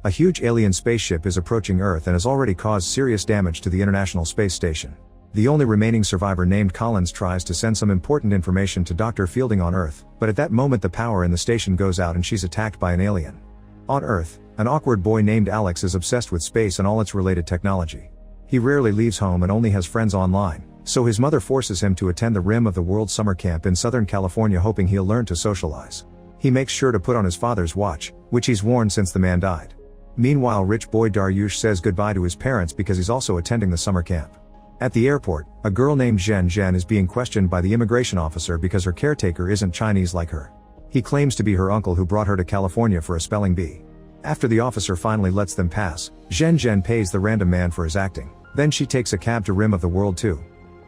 A huge alien spaceship is approaching Earth and has already caused serious damage to the International Space Station. The only remaining survivor named Collins tries to send some important information to Dr. Fielding on Earth, but at that moment the power in the station goes out and she's attacked by an alien. On Earth, an awkward boy named Alex is obsessed with space and all its related technology. He rarely leaves home and only has friends online, so his mother forces him to attend the Rim of the World summer camp in Southern California hoping he'll learn to socialize. He makes sure to put on his father's watch, which he's worn since the man died. Meanwhile, rich boy Daryush says goodbye to his parents because he's also attending the summer camp. At the airport, a girl named Zhen Zhen is being questioned by the immigration officer because her caretaker isn't Chinese like her. He claims to be her uncle who brought her to California for a spelling bee. After the officer finally lets them pass, Zhen Zhen pays the random man for his acting. Then she takes a cab to Rim of the World too.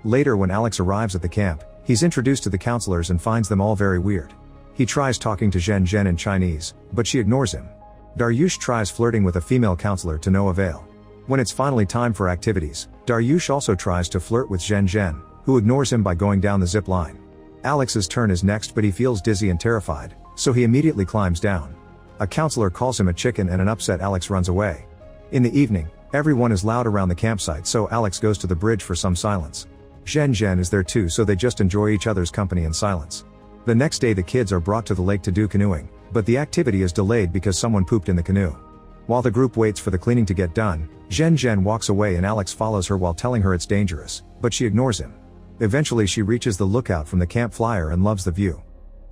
Later, when Alex arrives at the camp, he's introduced to the counselors and finds them all very weird. He tries talking to Zhen Zhen in Chinese, but she ignores him. Daryush tries flirting with a female counselor to no avail. When it's finally time for activities, Daryush also tries to flirt with Zhen Zhen, who ignores him by going down the zip line. Alex's turn is next, but he feels dizzy and terrified, so he immediately climbs down. A counselor calls him a chicken and an upset Alex runs away. In the evening, everyone is loud around the campsite, so Alex goes to the bridge for some silence. Zhen Zhen is there too, so they just enjoy each other's company in silence. The next day the kids are brought to the lake to do canoeing, but the activity is delayed because someone pooped in the canoe. While the group waits for the cleaning to get done, Zhen Zhen walks away and Alex follows her while telling her it's dangerous, but she ignores him. Eventually she reaches the lookout from the camp flyer and loves the view.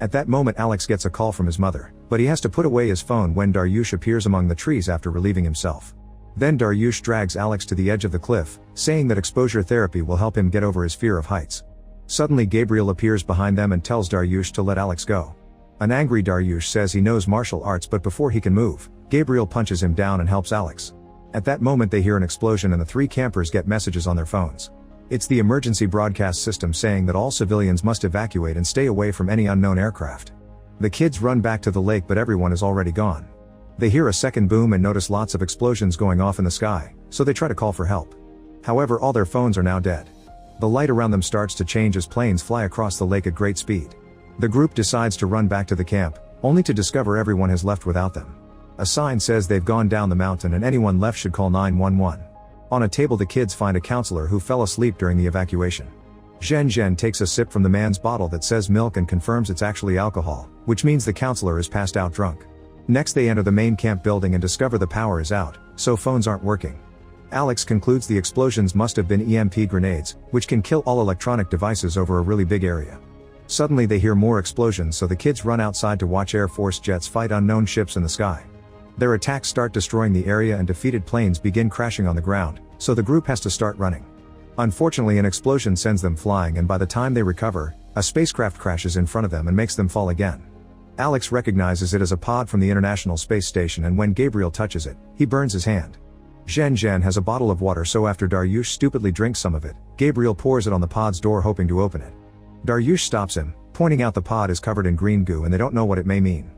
At that moment Alex gets a call from his mother, but he has to put away his phone when Daryush appears among the trees after relieving himself. Then Daryush drags Alex to the edge of the cliff, saying that exposure therapy will help him get over his fear of heights. Suddenly Gabriel appears behind them and tells Daryush to let Alex go. An angry Daryush says he knows martial arts, but before he can move, Gabriel punches him down and helps Alex. At that moment they hear an explosion and the three campers get messages on their phones. It's the emergency broadcast system saying that all civilians must evacuate and stay away from any unknown aircraft. The kids run back to the lake, but everyone is already gone. They hear a second boom and notice lots of explosions going off in the sky, so they try to call for help. However, all their phones are now dead. The light around them starts to change as planes fly across the lake at great speed. The group decides to run back to the camp, only to discover everyone has left without them. A sign says they've gone down the mountain and anyone left should call 911. On a table the kids find a counselor who fell asleep during the evacuation. Zhen Zhen takes a sip from the man's bottle that says milk and confirms it's actually alcohol, which means the counselor is passed out drunk. Next they enter the main camp building and discover the power is out, so phones aren't working. Alex concludes the explosions must have been EMP grenades, which can kill all electronic devices over a really big area. Suddenly they hear more explosions, so the kids run outside to watch Air Force jets fight unknown ships in the sky. Their attacks start destroying the area and defeated planes begin crashing on the ground, so the group has to start running. Unfortunately, an explosion sends them flying, and by the time they recover, a spacecraft crashes in front of them and makes them fall again. Alex recognizes it as a pod from the International Space Station, and when Gabriel touches it, he burns his hand. Zhen Zhen has a bottle of water, so after Daryush stupidly drinks some of it, Gabriel pours it on the pod's door hoping to open it. Daryush stops him, pointing out the pod is covered in green goo and they don't know what it may mean.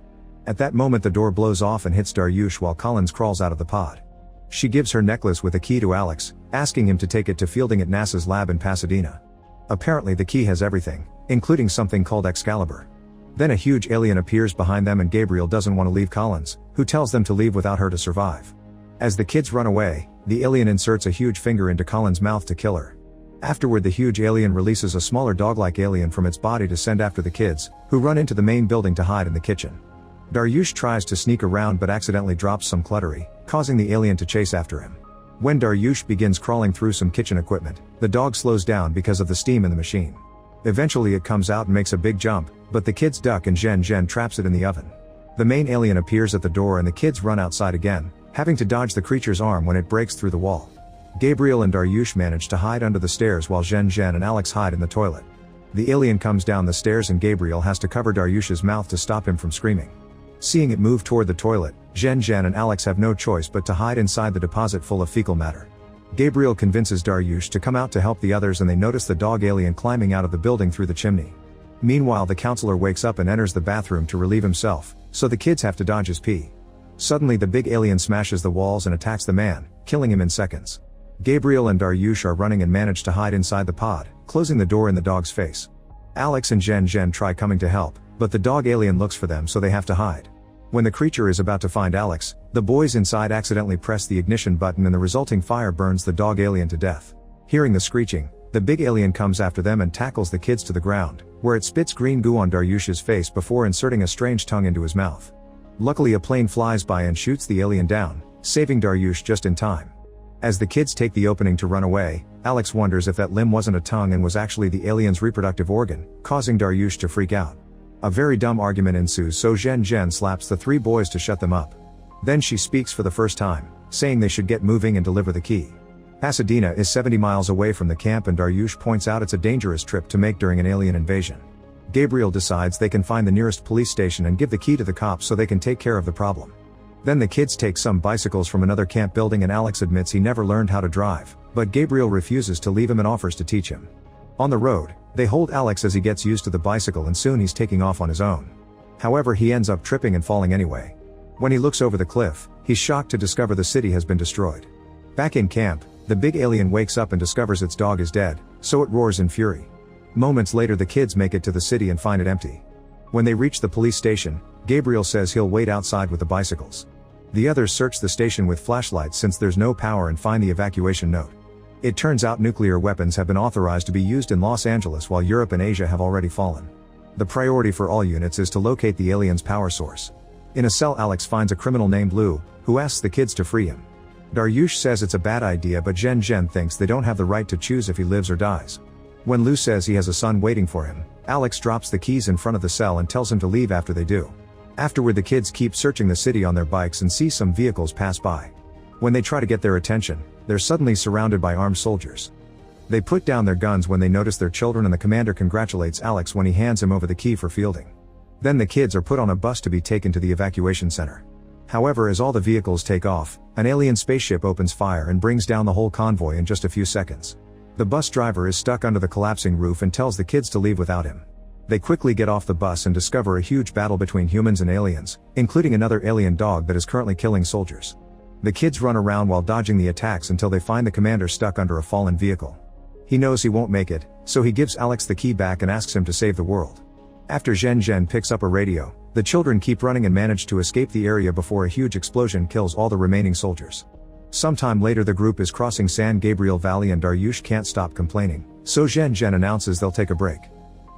At that moment the door blows off and hits Daryush while Collins crawls out of the pod. She gives her necklace with a key to Alex, asking him to take it to Fielding at NASA's lab in Pasadena. Apparently the key has everything, including something called Excalibur. Then a huge alien appears behind them and Gabriel doesn't want to leave Collins, who tells them to leave without her to survive. As the kids run away, the alien inserts a huge finger into Collins' mouth to kill her. Afterward the huge alien releases a smaller dog-like alien from its body to send after the kids, who run into the main building to hide in the kitchen. Daryush tries to sneak around but accidentally drops some cluttery, causing the alien to chase after him. When Daryush begins crawling through some kitchen equipment, the dog slows down because of the steam in the machine. Eventually it comes out and makes a big jump, but the kids duck and Zhen Zhen traps it in the oven. The main alien appears at the door and the kids run outside again, having to dodge the creature's arm when it breaks through the wall. Gabriel and Daryush manage to hide under the stairs while Zhen Zhen and Alex hide in the toilet. The alien comes down the stairs and Gabriel has to cover Daryush's mouth to stop him from screaming. Seeing it move toward the toilet, Zhen Zhen and Alex have no choice but to hide inside the deposit full of fecal matter. Gabriel convinces Daryush to come out to help the others and they notice the dog alien climbing out of the building through the chimney. Meanwhile the counselor wakes up and enters the bathroom to relieve himself, so the kids have to dodge his pee. Suddenly the big alien smashes the walls and attacks the man, killing him in seconds. Gabriel and Daryush are running and manage to hide inside the pod, closing the door in the dog's face. Alex and Zhen Zhen try coming to help, but the dog alien looks for them so they have to hide. When the creature is about to find Alex, the boys inside accidentally press the ignition button and the resulting fire burns the dog alien to death. Hearing the screeching, the big alien comes after them and tackles the kids to the ground, where it spits green goo on Daryush's face before inserting a strange tongue into his mouth. Luckily a plane flies by and shoots the alien down, saving Daryush just in time. As the kids take the opening to run away, Alex wonders if that limb wasn't a tongue and was actually the alien's reproductive organ, causing Daryush to freak out. A very dumb argument ensues, so Zhen slaps the 3 boys to shut them up. Then she speaks for the first time, saying they should get moving and deliver the key. Pasadena is 70 miles away from the camp and Daryush points out it's a dangerous trip to make during an alien invasion. Gabriel decides they can find the nearest police station and give the key to the cops so they can take care of the problem. Then the kids take some bicycles from another camp building and Alex admits he never learned how to drive, but Gabriel refuses to leave him and offers to teach him. On the road, they hold Alex as he gets used to the bicycle and soon he's taking off on his own. However, he ends up tripping and falling anyway. When he looks over the cliff, he's shocked to discover the city has been destroyed. Back in camp, the big alien wakes up and discovers its dog is dead, so it roars in fury. Moments later the kids make it to the city and find it empty. When they reach the police station, Gabriel says he'll wait outside with the bicycles. The others search the station with flashlights since there's no power and find the evacuation note. It turns out nuclear weapons have been authorized to be used in Los Angeles while Europe and Asia have already fallen. The priority for all units is to locate the alien's power source. In a cell Alex finds a criminal named Lou, who asks the kids to free him. Daryush says it's a bad idea but Zhen thinks they don't have the right to choose if he lives or dies. When Lou says he has a son waiting for him, Alex drops the keys in front of the cell and tells him to leave after they do. Afterward the kids keep searching the city on their bikes and see some vehicles pass by. When they try to get their attention, they're suddenly surrounded by armed soldiers. They put down their guns when they notice their children and the commander congratulates Alex when he hands him over the key for fielding. Then the kids are put on a bus to be taken to the evacuation center. However, as all the vehicles take off, an alien spaceship opens fire and brings down the whole convoy in just a few seconds. The bus driver is stuck under the collapsing roof and tells the kids to leave without him. They quickly get off the bus and discover a huge battle between humans and aliens, including another alien dog that is currently killing soldiers. The kids run around while dodging the attacks until they find the commander stuck under a fallen vehicle. He knows he won't make it, so he gives Alex the key back and asks him to save the world. After Zhen picks up a radio, the children keep running and manage to escape the area before a huge explosion kills all the remaining soldiers. Sometime later the group is crossing San Gabriel Valley and Daryush can't stop complaining, so Zhen announces they'll take a break.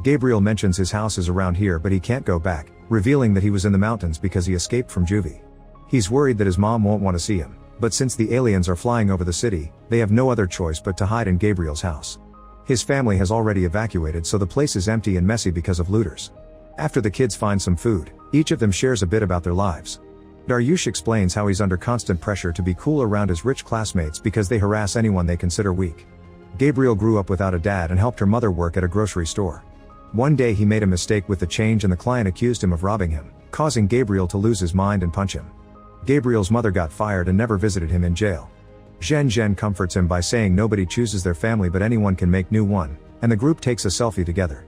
Gabriel mentions his house is around here but he can't go back, revealing that he was in the mountains because he escaped from juvie. He's worried that his mom won't want to see him, but since the aliens are flying over the city, they have no other choice but to hide in Gabriel's house. His family has already evacuated so the place is empty and messy because of looters. After the kids find some food, each of them shares a bit about their lives. Daryush explains how he's under constant pressure to be cool around his rich classmates because they harass anyone they consider weak. Gabriel grew up without a dad and helped her mother work at a grocery store. One day he made a mistake with the change and the client accused him of robbing him, causing Gabriel to lose his mind and punch him. Gabriel's mother got fired and never visited him in jail. Zhen comforts him by saying nobody chooses their family but anyone can make new one, and the group takes a selfie together.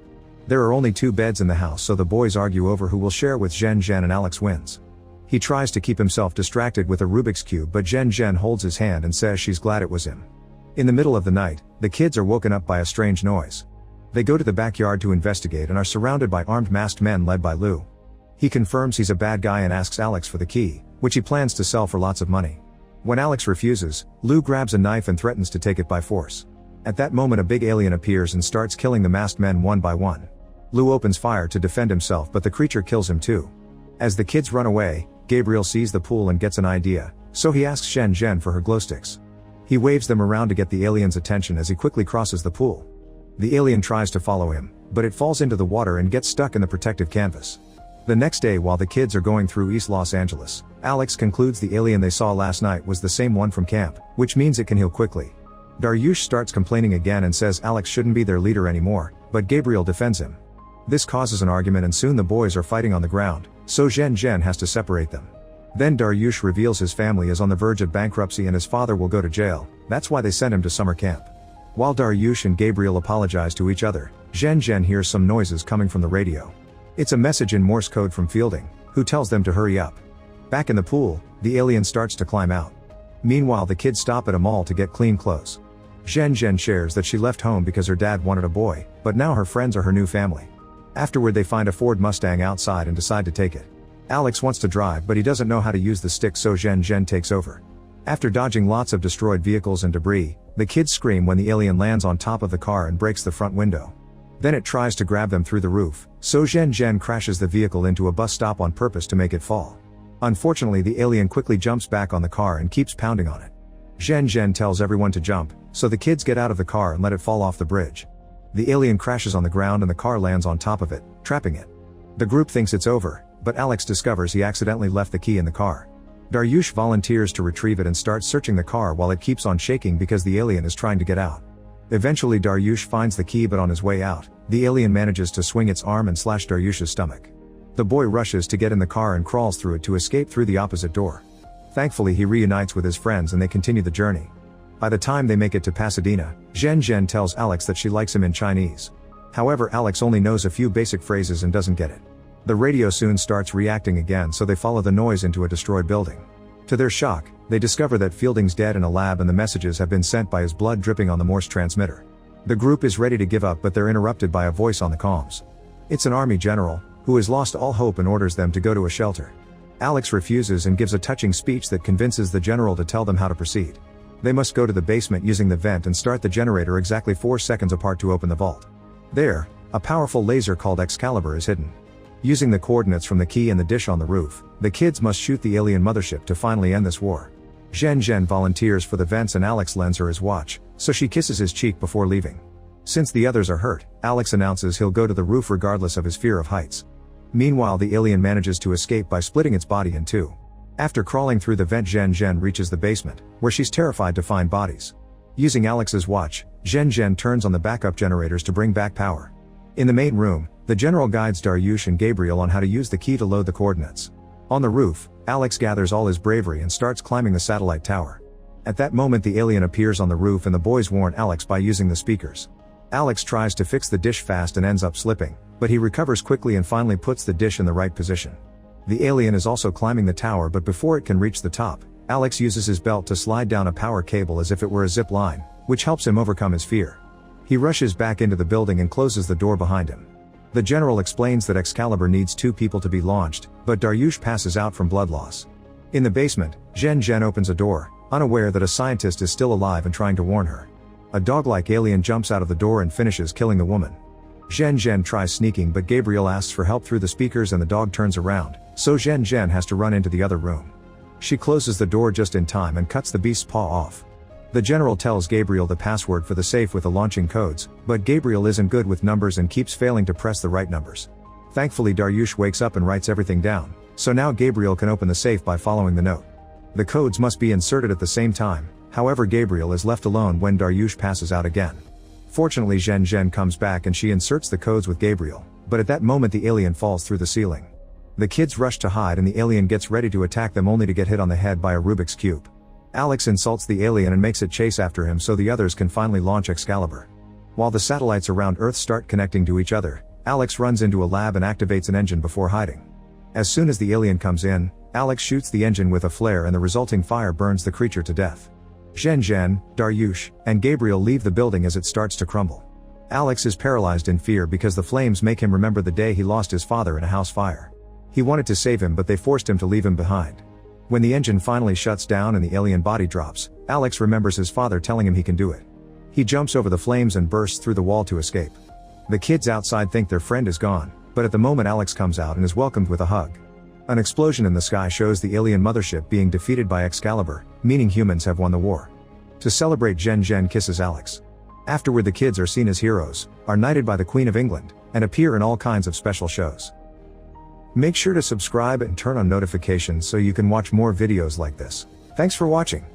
There are only 2 beds in the house so the boys argue over who will share with Zhen and Alex wins. He tries to keep himself distracted with a Rubik's Cube but Zhen holds his hand and says she's glad it was him. In the middle of the night, the kids are woken up by a strange noise. They go to the backyard to investigate and are surrounded by armed masked men led by Lou. He confirms he's a bad guy and asks Alex for the key, which he plans to sell for lots of money. When Alex refuses, Lou grabs a knife and threatens to take it by force. At that moment a big alien appears and starts killing the masked men one by one. Lou opens fire to defend himself but the creature kills him too. As the kids run away, Gabriel sees the pool and gets an idea, so he asks Zhen for her glow sticks. He waves them around to get the alien's attention as he quickly crosses the pool. The alien tries to follow him, but it falls into the water and gets stuck in the protective canvas. The next day while the kids are going through East Los Angeles, Alex concludes the alien they saw last night was the same one from camp, which means it can heal quickly. Daryush starts complaining again and says Alex shouldn't be their leader anymore, but Gabriel defends him. This causes an argument and soon the boys are fighting on the ground, so Zhen has to separate them. Then Daryush reveals his family is on the verge of bankruptcy and his father will go to jail, that's why they sent him to summer camp. While Daryush and Gabriel apologize to each other, Zhen hears some noises coming from the radio. It's a message in Morse code from Fielding, who tells them to hurry up. Back in the pool, the alien starts to climb out. Meanwhile the kids stop at a mall to get clean clothes. Zhen shares that she left home because her dad wanted a boy, but now her friends are her new family. Afterward they find a Ford Mustang outside and decide to take it. Alex wants to drive but he doesn't know how to use the stick, so Zhen Zhen takes over. After dodging lots of destroyed vehicles and debris, the kids scream when the alien lands on top of the car and breaks the front window. Then it tries to grab them through the roof, so Zhen Zhen crashes the vehicle into a bus stop on purpose to make it fall. Unfortunately, the alien quickly jumps back on the car and keeps pounding on it. Zhen Zhen tells everyone to jump, so the kids get out of the car and let it fall off the bridge. The alien crashes on the ground and the car lands on top of it, trapping it. The group thinks it's over, but Alex discovers he accidentally left the key in the car. Daryush volunteers to retrieve it and starts searching the car while it keeps on shaking because the alien is trying to get out. Eventually Daryush finds the key, but on his way out, the alien manages to swing its arm and slash Daryush's stomach. The boy rushes to get in the car and crawls through it to escape through the opposite door. Thankfully he reunites with his friends and they continue the journey. By the time they make it to Pasadena, Zhen Zhen tells Alex that she likes him in Chinese. However, Alex only knows a few basic phrases and doesn't get it. The radio soon starts reacting again, so they follow the noise into a destroyed building. To their shock, they discover that Fielding's dead in a lab and the messages have been sent by his blood dripping on the Morse transmitter. The group is ready to give up, but they're interrupted by a voice on the comms. It's an army general, who has lost all hope and orders them to go to a shelter. Alex refuses and gives a touching speech that convinces the general to tell them how to proceed. They must go to the basement using the vent and start the generator exactly 4 seconds apart to open the vault. There, a powerful laser called Excalibur is hidden. Using the coordinates from the key and the dish on the roof, the kids must shoot the alien mothership to finally end this war. Zhen Zhen volunteers for the vents and Alex lends her his watch, so she kisses his cheek before leaving. Since the others are hurt, Alex announces he'll go to the roof regardless of his fear of heights. Meanwhile, the alien manages to escape by splitting its body in two. After crawling through the vent, Zhen Zhen reaches the basement, where she's terrified to find bodies. Using Alex's watch, Zhen Zhen turns on the backup generators to bring back power. In the main room, the general guides Daryush and Gabriel on how to use the key to load the coordinates. On the roof, Alex gathers all his bravery and starts climbing the satellite tower. At that moment, the alien appears on the roof and the boys warn Alex by using the speakers. Alex tries to fix the dish fast and ends up slipping, but he recovers quickly and finally puts the dish in the right position. The alien is also climbing the tower, but before it can reach the top, Alex uses his belt to slide down a power cable as if it were a zip line, which helps him overcome his fear. He rushes back into the building and closes the door behind him. The general explains that Excalibur needs 2 people to be launched, but Daryush passes out from blood loss. In the basement, Zhen Zhen opens a door, unaware that a scientist is still alive and trying to warn her. A dog-like alien jumps out of the door and finishes killing the woman. Zhen Zhen tries sneaking, but Gabriel asks for help through the speakers and the dog turns around, so Zhen Zhen has to run into the other room. She closes the door just in time and cuts the beast's paw off. The general tells Gabriel the password for the safe with the launching codes, but Gabriel isn't good with numbers and keeps failing to press the right numbers. Thankfully, Daryush wakes up and writes everything down, so now Gabriel can open the safe by following the note. The codes must be inserted at the same time, however Gabriel is left alone when Daryush passes out again. Fortunately, Zhen Zhen comes back and she inserts the codes with Gabriel, but at that moment the alien falls through the ceiling. The kids rush to hide and the alien gets ready to attack them, only to get hit on the head by a Rubik's Cube. Alex insults the alien and makes it chase after him so the others can finally launch Excalibur. While the satellites around Earth start connecting to each other, Alex runs into a lab and activates an engine before hiding. As soon as the alien comes in, Alex shoots the engine with a flare and the resulting fire burns the creature to death. Zhen Zhen, Daryush, and Gabriel leave the building as it starts to crumble. Alex is paralyzed in fear because the flames make him remember the day he lost his father in a house fire. He wanted to save him, but they forced him to leave him behind. When the engine finally shuts down and the alien body drops, Alex remembers his father telling him he can do it. He jumps over the flames and bursts through the wall to escape. The kids outside think their friend is gone, but at the moment Alex comes out and is welcomed with a hug. An explosion in the sky shows the alien mothership being defeated by Excalibur, meaning humans have won the war. To celebrate, Zhen Zhen kisses Alex. Afterward, the kids are seen as heroes, are knighted by the Queen of England, and appear in all kinds of special shows. Make sure to subscribe and turn on notifications so you can watch more videos like this. Thanks for watching.